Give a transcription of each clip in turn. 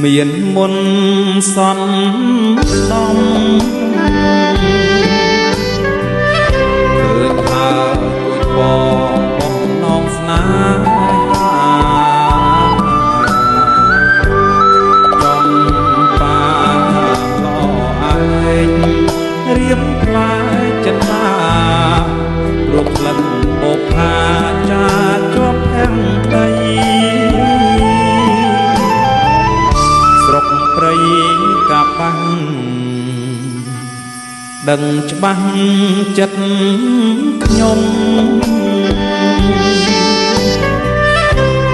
មានមុនសន្តំឃើញហើទួចបងនងស្នេហាចំបាឡោឯងរៀបផ្លែចិនតាព្រោះក្លិនបបផាចាជាប់ខាងដីស្រុកព្រៃកាបាំងដឹងច្បាស់ចិត្តខ្ញុំ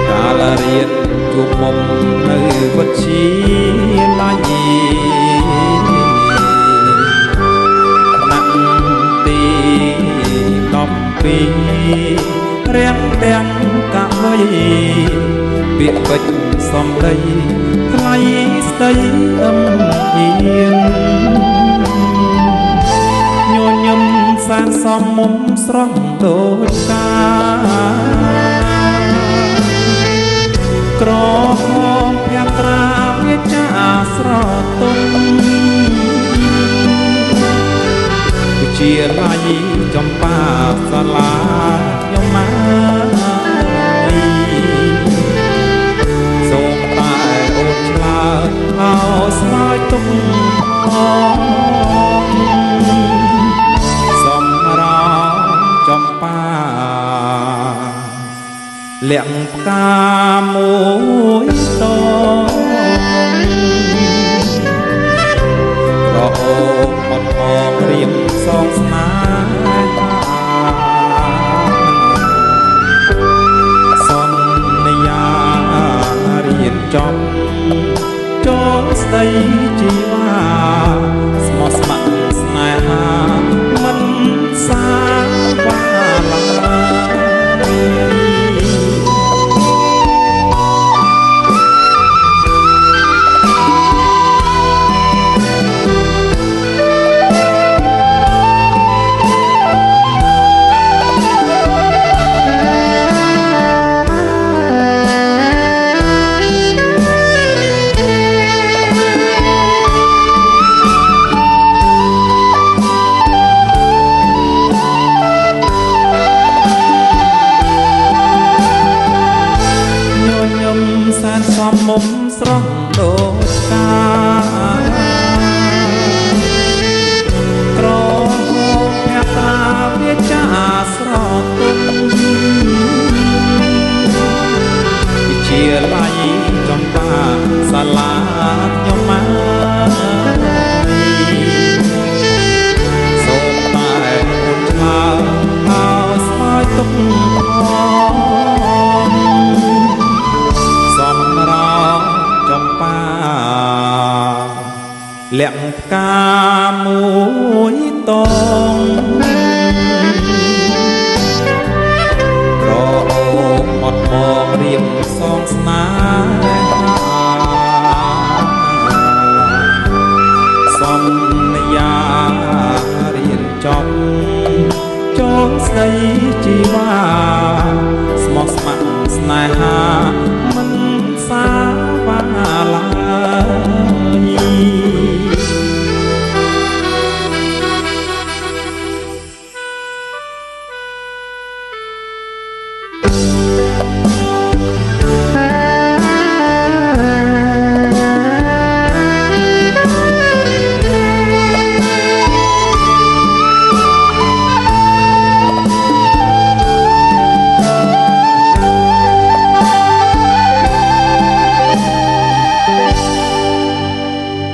កាលរៀនជួបមុំនៅវិទ្យាល័យថ្នាក់ទី12រៀងទាំងកវីពាក្យពេចន៍សំដីថ្លៃស្ដីអឹមអៀនញញឹមសានសំមុំស្រស់ដូចកាក្រហមភ័ត្រាវាចាស្រទន់វិជាឡៃចំបាសាលាខ្ញុំមកសូមតែអូនឆ្លើយអោស្មើទុកសម្រាប់ចំបាលាក់ផ្កាមួយតរអូបអត់អមរៀមសងស្នេហាសន្យារៀនចប់ចូលស្ដីជីវ៉ាស្មោះស្ម័គ្រស្នេហាមិនសាវ៉ាឡើយសំមុំស្រស់ដូចកាក្រហមភ័ត្រាវាចាស្រទន់វិជាឡៃចំបាសាលាខ្ញុំមកសូមតែអូនឆ្លើយអោស្មើទុកលាក់ផ្កាមួយត